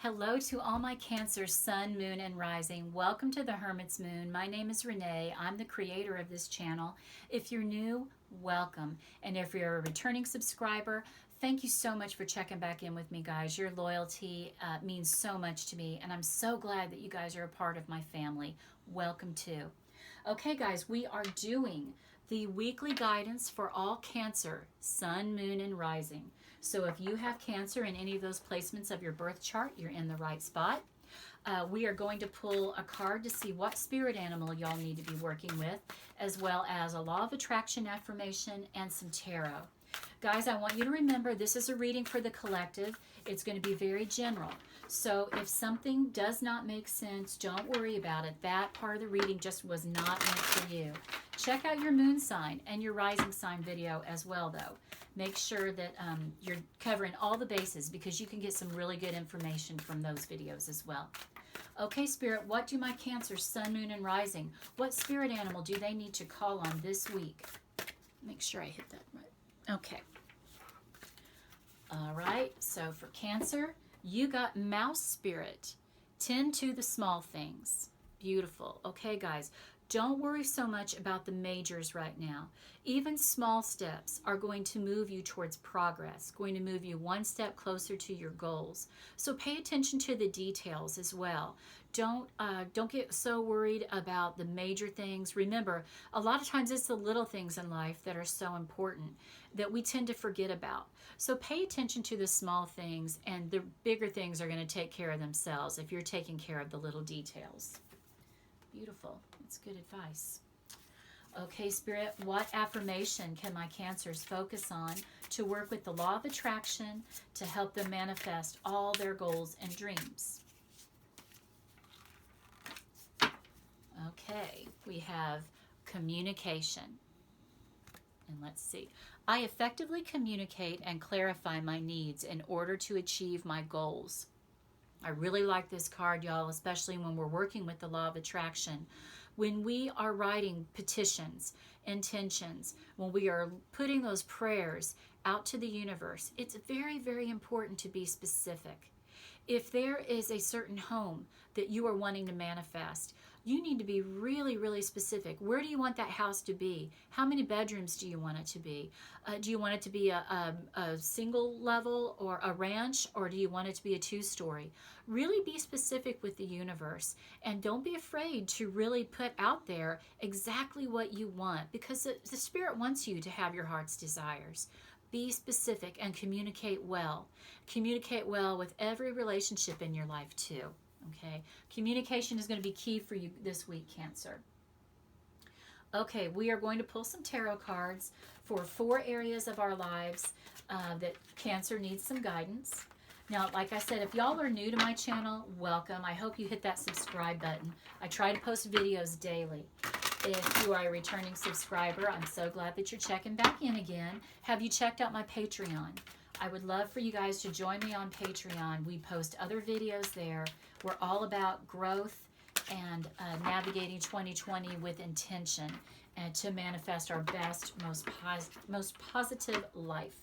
Hello to all my Cancer, Sun, Moon, and Rising. Welcome to the Hermit's Moon. My name is Renee. I'm the creator of this channel. If you're new, welcome. And if you're a returning subscriber, thank you so much for checking back in with me, guys. Your loyalty means so much to me, and I'm so glad that you guys are a part of my family. Welcome to. Okay, guys, we are doing the weekly guidance for all Cancer, Sun, Moon, and Rising. So if you have Cancer in any of those placements of your birth chart, you're in the right spot. We are going to pull a card to see what spirit animal y'all need to be working with, as well as a law of attraction affirmation and some tarot. Guys, I want you to remember this is a reading for the collective. It's going to be very general. So if something does not make sense, don't worry about it. That part of the reading just was not meant for you. Check out your moon sign and your rising sign video as well, though. Make sure that you're covering all the bases because you can get some really good information from those videos as well. Okay, Spirit, what do my Cancer, Sun, Moon, and Rising, what spirit animal do they need to call on this week? Make sure I hit that right. Okay. All right, so for Cancer, you got Mouse Spirit. Tend to the small things. Beautiful. Okay, guys, don't worry so much about the majors right now. Even small steps are going to move you towards progress, going to move you one step closer to your goals. So pay attention to the details as well. Don't get so worried about the major things. Remember, a lot of times it's the little things in life that are so important that we tend to forget about. So pay attention to the small things, and the bigger things are going to take care of themselves if you're taking care of the little details. Beautiful. That's good advice. Okay, Spirit, what affirmation can my Cancers focus on to work with the law of attraction to help them manifest all their goals and dreams? Okay, we have communication. And let's see. I effectively communicate and clarify my needs in order to achieve my goals. I really like this card, y'all, especially when we're working with the law of attraction. When we are writing petitions, intentions, when we are putting those prayers out to the universe, it's very, very important to be specific. If there is a certain home that you are wanting to manifest, you need to be really, really specific. Where do you want that house to be? How many bedrooms do you want it to be? Do you want it to be a single level or a ranch, or do you want it to be a two-story? Really be specific with the universe, and don't be afraid to really put out there exactly what you want, because the Spirit wants you to have your heart's desires. Be specific and communicate well. Communicate well with every relationship in your life too. Okay, communication is going to be key for you this week, Cancer. Okay, we are going to pull some tarot cards for 4 areas of our lives that Cancer needs some guidance. Now, like I said, if y'all are new to my channel, welcome. I hope you hit that subscribe button. I try to post videos daily. If you are a returning subscriber, I'm so glad that you're checking back in again. Have you checked out my Patreon? I would love for you guys to join me on Patreon. We post other videos there. We're all about growth and navigating 2020 with intention and to manifest our best, most positive life.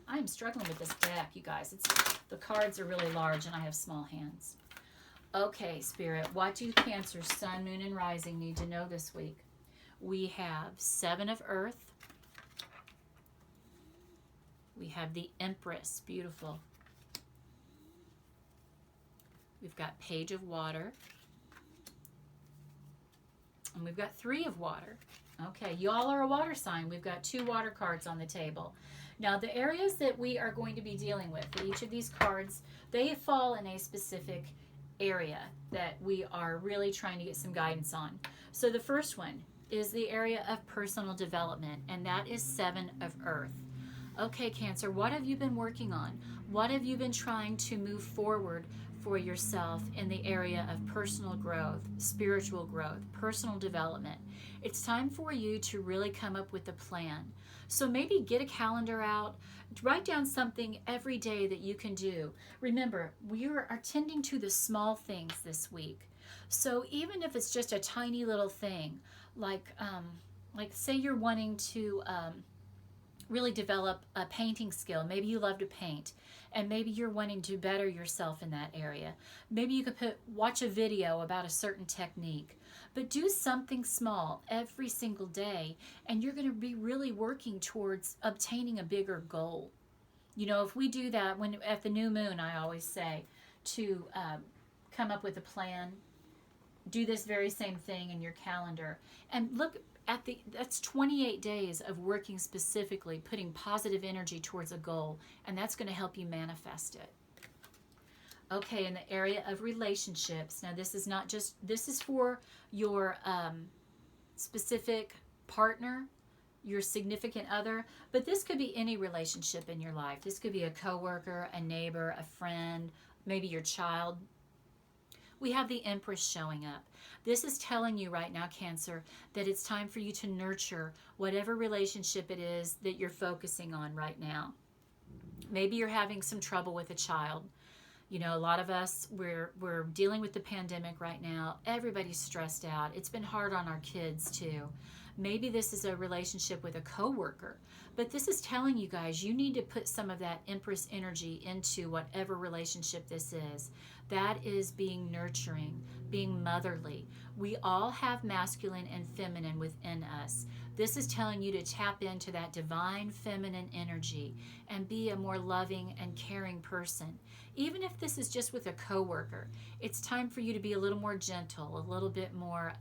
I'm struggling with this deck, you guys. The cards are really large and I have small hands. Okay, Spirit, what do Cancer, Sun, Moon, and Rising need to know this week? We have 7 of Earth. We have the Empress, beautiful. We've got Page of Water. And we've got 3 of Water. Okay, y'all are a water sign. We've got 2 water cards on the table. Now, the areas that we are going to be dealing with, each of these cards, they fall in a specific area that we are really trying to get some guidance on. So the first one is the area of personal development, and that is 7 of Earth. Okay, Cancer, what have you been working on? What have you been trying to move forward for yourself in the area of personal growth, spiritual growth, personal development? It's time for you to really come up with a plan. So maybe get a calendar out, write down something every day that you can do. Remember, we are attending to the small things this week. So even if it's just a tiny little thing, like say you're wanting to really develop a painting skill. Maybe you love to paint, and maybe you're wanting to better yourself in that area. Maybe you could watch a video about a certain technique, but do something small every single day, and you're going to be really working towards obtaining a bigger goal. You know, if we do that when at the new moon, I always say to come up with a plan. Do this very same thing in your calendar, and look at that's 28 days of working specifically, putting positive energy towards a goal, and that's going to help you manifest it. Okay, in the area of relationships, now this is for your specific partner, your significant other, but this could be any relationship in your life. This could be a coworker, a neighbor, a friend, maybe your child. We have the Empress showing up. This is telling you right now, Cancer, that it's time for you to nurture whatever relationship it is that you're focusing on right now. Maybe you're having some trouble with a child. You know, a lot of us, we're dealing with the pandemic right now. Everybody's stressed out. It's been hard on our kids too. Maybe this is a relationship with a coworker, but this is telling you guys you need to put some of that Empress energy into whatever relationship this is. That is being nurturing, being motherly. We all have masculine and feminine within us. This is telling you to tap into that divine feminine energy and be a more loving and caring person. Even if this is just with a coworker, it's time for you to be a little more gentle, a little bit more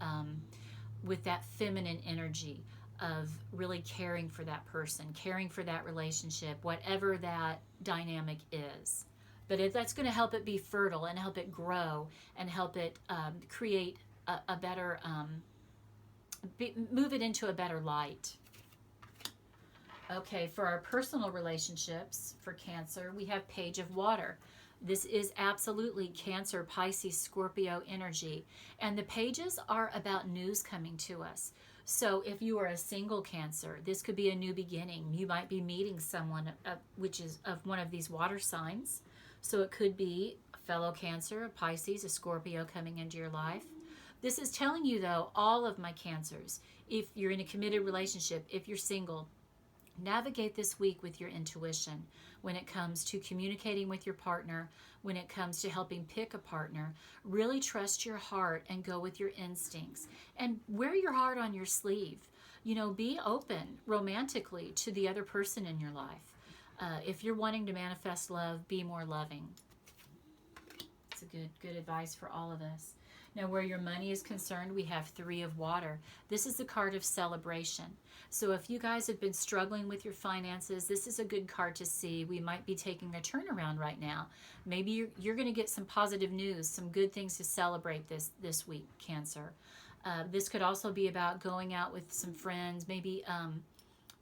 with that feminine energy of really caring for that person, caring for that relationship, whatever that dynamic is. But that's going to help it be fertile and help it grow and help it create a better, move it into a better light. Okay, for our personal relationships for Cancer, we have Page of Water. This is absolutely Cancer, Pisces, Scorpio energy. And the pages are about news coming to us. So if you are a single Cancer, this could be a new beginning. You might be meeting someone which is of one of these water signs. So it could be a fellow Cancer, a Pisces, a Scorpio coming into your life. This is telling you, though, all of my Cancers, if you're in a committed relationship, if you're single, navigate this week with your intuition when it comes to communicating with your partner, when it comes to helping pick a partner. Really trust your heart and go with your instincts. And wear your heart on your sleeve. You know, be open romantically to the other person in your life. If you're wanting to manifest love, be more loving. It's a good advice for all of us. Now, where your money is concerned, we have Three of Water. This is the card of celebration. So if you guys have been struggling with your finances, this is a good card to see. We might be taking a turnaround right now. Maybe you're going to get some positive news, some good things to celebrate this week, Cancer. This could also be about going out with some friends. Maybe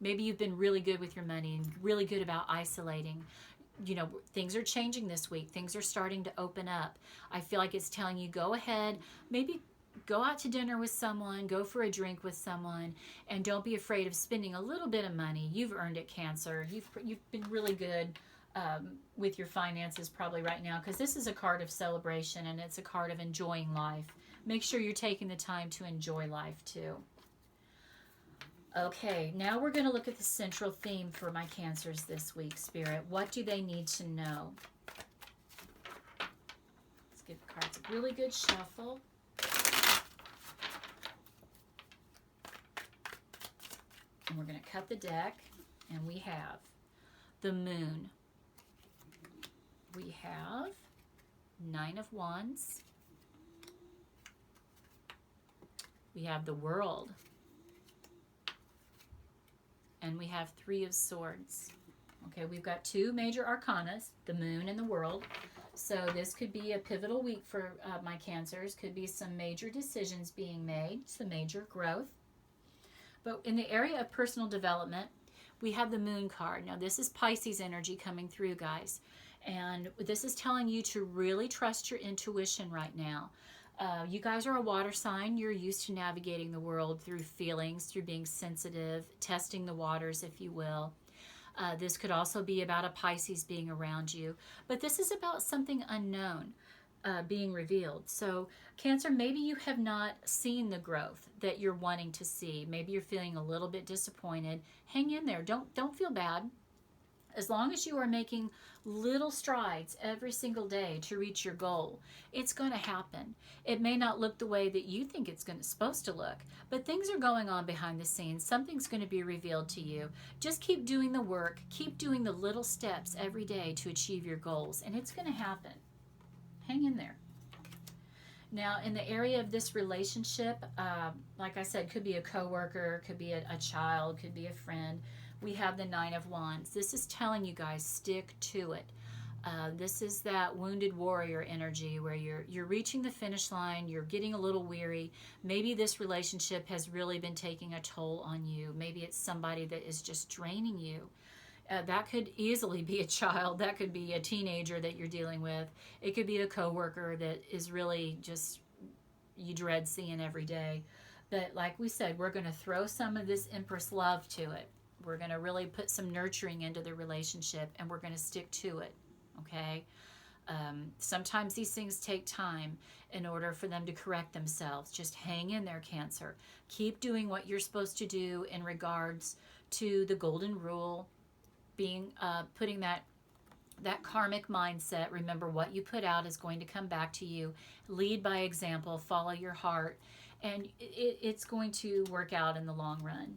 you've been really good with your money and really good about isolating. You know, things are changing this week. Things are starting to open up. I feel like it's telling you, go ahead, maybe go out to dinner with someone, go for a drink with someone, and don't be afraid of spending a little bit of money. You've earned it, Cancer. You've been really good with your finances probably right now, because this is a card of celebration and it's a card of enjoying life. Make sure you're taking the time to enjoy life too. Okay, now we're going to look at the central theme for my Cancers this week, Spirit. What do they need to know? Let's give the cards a really good shuffle. And we're going to cut the deck, and we have the Moon. We have Nine of Wands. We have the World. And we have Three of Swords. Okay, we've got two major arcanas, the Moon and the World. So this could be a pivotal week for my Cancers. Could be some major decisions being made, some major growth. But in the area of personal development, we have the Moon card. Now this is Pisces energy coming through, guys. And this is telling you to really trust your intuition right now. You guys are a water sign. You're used to navigating the world through feelings, through being sensitive, testing the waters, if you will. This could also be about a Pisces being around you. But this is about something unknown. being revealed. So Cancer, maybe you have not seen the growth that you're wanting to see. Maybe you're feeling a little bit disappointed. Hang in there. Don't feel bad. As long as you are making little strides every single day to reach your goal, it's going to happen. It may not look the way that you think it's supposed to look, but things are going on behind the scenes. Something's going to be revealed to you. Just keep doing the work. Keep doing the little steps every day to achieve your goals, and it's going to happen. Hang in there. Now, in the area of this relationship, like I said, could be a coworker, could be a child, could be a friend. We have the Nine of Wands. This is telling you guys, stick to it. This is that wounded warrior energy where you're reaching the finish line, you're getting a little weary. Maybe this relationship has really been taking a toll on you. Maybe it's somebody that is just draining you. That could easily be a child. That could be a teenager that you're dealing with. It could be a coworker that is really just, you dread seeing every day. But like we said, we're going to throw some of this Empress love to it. We're going to really put some nurturing into the relationship, and we're going to stick to it, okay? Sometimes these things take time in order for them to correct themselves. Just hang in there, Cancer. Keep doing what you're supposed to do in regards to the golden rule, putting that karmic mindset. Remember, what you put out is going to come back to you. Lead by example, follow your heart, and it's going to work out in the long run.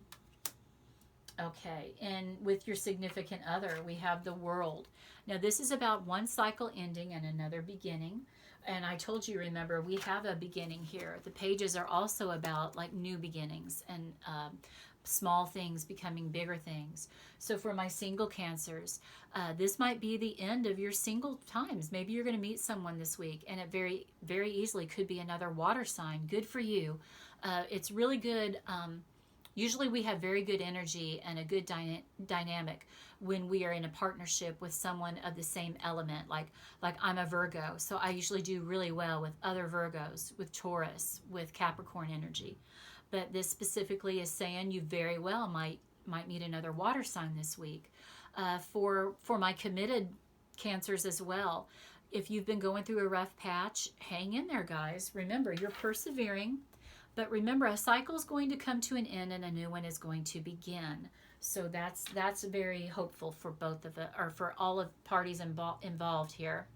Okay, and with your significant other, we have the World. Now, this is about one cycle ending and another beginning. And I told you, remember, we have a beginning here. The pages are also about like new beginnings and small things becoming bigger things. So for my single Cancers, this might be the end of your single times. Maybe you're going to meet someone this week, and it very, very easily could be another water sign. Good for you. It's really good. Usually we have very good energy and a good dynamic when we are in a partnership with someone of the same element. Like I'm a Virgo, so I usually do really well with other Virgos, with Taurus, with Capricorn energy. But this specifically is saying you very well might meet another water sign this week. For my committed Cancers as well, if you've been going through a rough patch, hang in there, guys. Remember, you're persevering. But remember, a cycle is going to come to an end and a new one is going to begin. So that's very hopeful for both of it, or for all of parties involved here.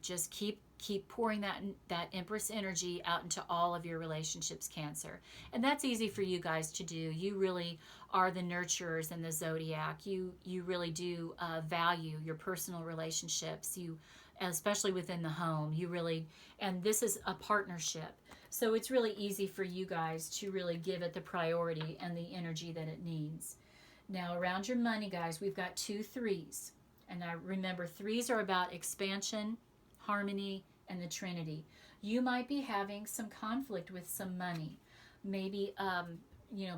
Just keep pouring that Empress energy out into all of your relationships, Cancer. And that's easy for you guys to do. You really are the nurturers in the zodiac. You really do value your personal relationships. You, especially within the home, and this is a partnership. So it's really easy for you guys to really give it the priority and the energy that it needs. Now, around your money, guys, we've got 2 3s. And I remember 3s are about expansion, harmony, and the Trinity. You might be having some conflict with some money. Maybe,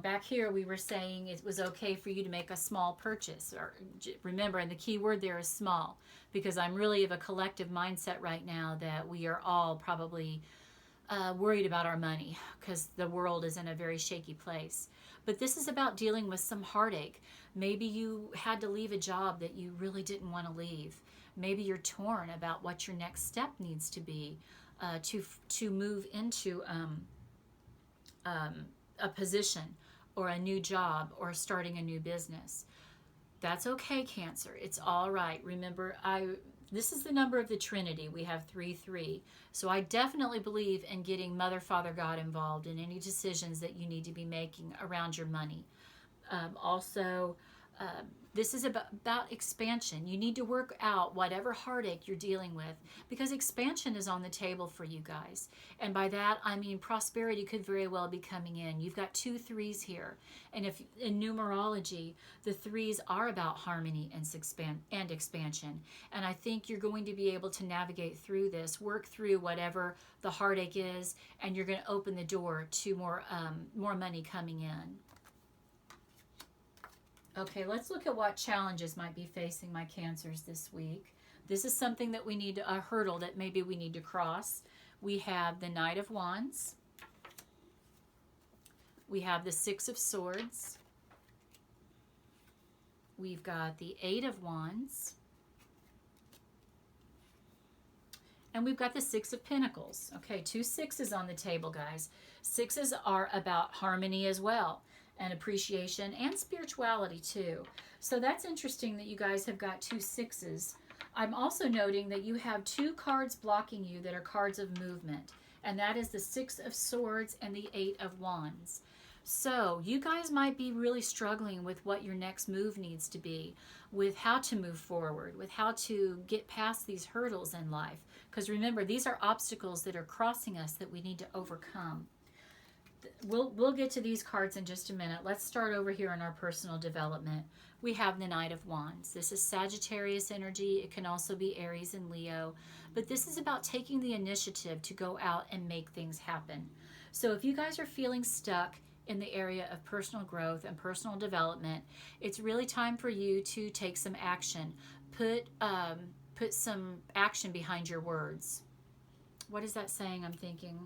back here we were saying it was okay for you to make a small purchase. Or remember, and the key word there is small, because I'm really of a collective mindset right now that we are all probably worried about our money because the world is in a very shaky place. But this is about dealing with some heartache. Maybe you had to leave a job that you really didn't want to leave. Maybe you're torn about what your next step needs to be to move into a position or a new job or starting a new business. That's okay, Cancer. It's all right. Remember, this is the number of the Trinity. We have 3 3. So I definitely believe in getting Mother, Father, God involved in any decisions that you need to be making around your money. This is about expansion. You need to work out whatever heartache you're dealing with, because expansion is on the table for you guys. And by that, I mean prosperity could very well be coming in. You've got 2 3s here. And if in numerology, the 3s are about harmony and expansion. And I think you're going to be able to navigate through this, work through whatever the heartache is, and you're going to open the door to more money coming in. Okay, let's look at what challenges might be facing my Cancers this week. This is something that we need, a hurdle that maybe we need to cross. We have the Knight of Wands. We have the 6 of Swords. We've got the 8 of Wands. And we've got the Six of Pentacles. Okay, 2 sixes on the table, guys. Sixes are about harmony as well, and appreciation and spirituality too. So that's interesting that you guys have got 2 sixes. I'm also noting that you have 2 cards blocking you that are cards of movement, and that is the Six of Swords and the Eight of Wands. So you guys might be really struggling with what your next move needs to be, with how to move forward, with how to get past these hurdles in life. Because remember, these are obstacles that are crossing us that we need to overcome. We'll get to these cards in just a minute. Let's start over here in our personal development. We have the Knight of Wands. This is Sagittarius energy. It can also be Aries and Leo. But this is about taking the initiative to go out and make things happen. So if you guys are feeling stuck in the area of personal growth and personal development, it's really time for you to take some action. Put some action behind your words. What is that saying? I'm thinking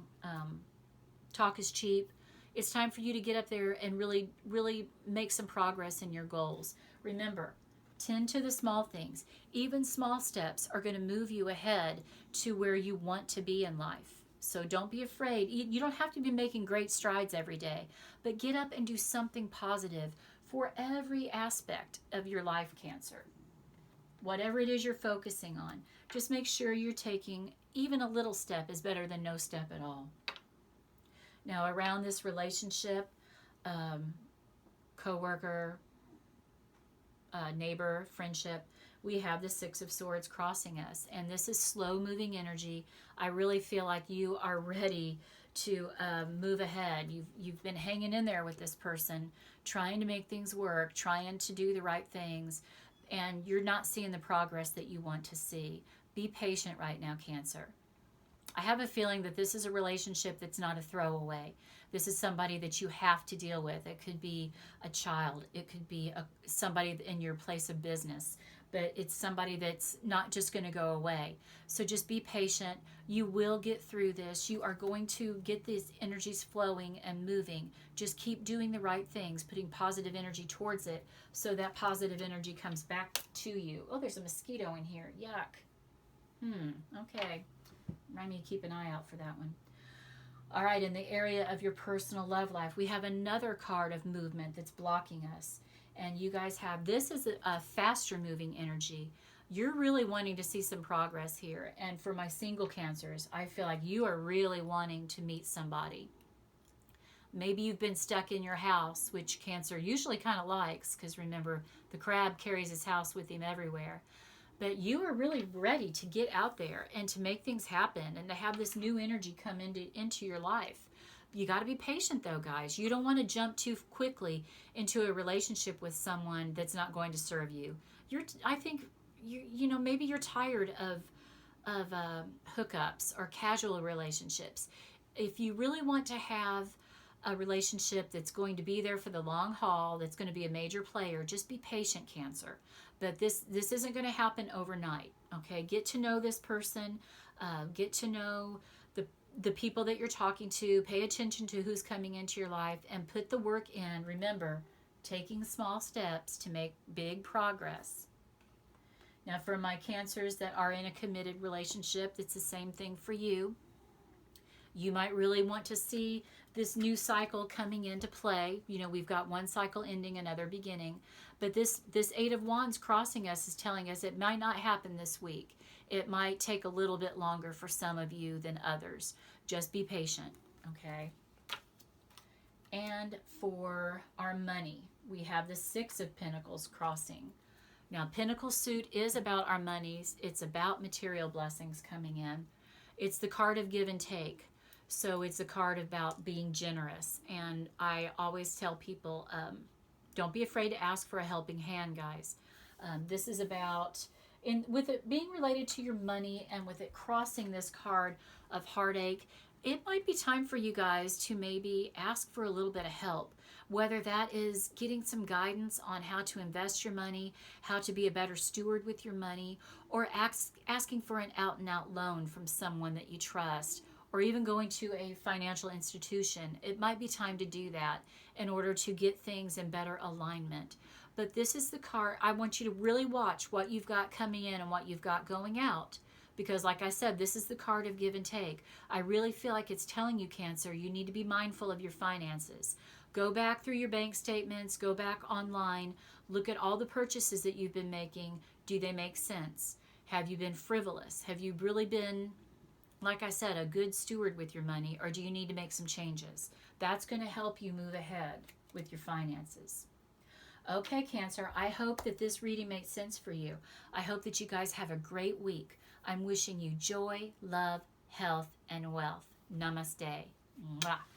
talk is cheap. It's time for you to get up there and really, really make some progress in your goals. Remember, tend to the small things. Even small steps are going to move you ahead to where you want to be in life. So don't be afraid. You don't have to be making great strides every day, but get up and do something positive for every aspect of your life, Cancer. Whatever it is you're focusing on, just make sure you're taking even a little step is better than no step at all. Now, around this relationship, co-worker, neighbor, friendship, we have the Six of Swords crossing us, and this is slow-moving energy. I really feel like you are ready to move ahead. You've been hanging in there with this person, trying to make things work, trying to do the right things, and you're not seeing the progress that you want to see. Be patient right now, Cancer. I have a feeling that this is a relationship that's not a throwaway. This is somebody that you have to deal with. It could be a child. It could be somebody in your place of business. But it's somebody that's not just going to go away. So just be patient. You will get through this. You are going to get these energies flowing and moving. Just keep doing the right things, putting positive energy towards it, so that positive energy comes back to you. Oh, there's a mosquito in here. Yuck. Okay. Remind me to keep an eye out for that one. All right, in the area of your personal love life, we have another card of movement that's blocking us. And you guys have, this is a faster moving energy. You're really wanting to see some progress here. And for my single Cancers, I feel like you are really wanting to meet somebody. Maybe you've been stuck in your house, which Cancer usually kind of likes, because remember, the crab carries his house with him everywhere. But you are really ready to get out there and to make things happen and to have this new energy come into your life. You got to be patient though, guys. You don't want to jump too quickly into a relationship with someone that's not going to serve you. I think maybe you're tired of hookups or casual relationships. If you really want to have a relationship that's going to be there for the long haul, that's going to be a major player, just be patient, Cancer. But this isn't going to happen overnight. Okay, get to know this person, get to know the people that you're talking to, pay attention to who's coming into your life, and put the work in. Remember, taking small steps to make big progress. Now, for my Cancers that are in a committed relationship, it's the same thing for you. You might really want to see this new cycle coming into play. We've got one cycle ending, another beginning. But this Eight of Wands crossing us is telling us it might not happen this week. It might take a little bit longer for some of you than others. Just be patient, okay? And for our money, we have the Six of Pentacles crossing. Now, Pentacle suit is about our monies. It's about material blessings coming in. It's the card of give and take. So it's a card about being generous. And I always tell people, don't be afraid to ask for a helping hand, guys. This is about, with it being related to your money and with it crossing this card of heartache, it might be time for you guys to maybe ask for a little bit of help. Whether that is getting some guidance on how to invest your money, how to be a better steward with your money, or asking for an out-and-out loan from someone that you trust, or even going to a financial institution. It might be time to do that in order to get things in better alignment. But this is the card. I want you to really watch what you've got coming in and what you've got going out, Because like I said, this is the card of give and take. I really feel like it's telling you, Cancer, you need to be mindful of your finances. Go back through your bank statements, go back online, look at all the purchases that you've been making. Do they make sense? Have you been frivolous? Have you really been, like I said, a good steward with your money, or do you need to make some changes? That's going to help you move ahead with your finances. Okay, Cancer, I hope that this reading makes sense for you. I hope that you guys have a great week. I'm wishing you joy, love, health, and wealth. Namaste. Mwah.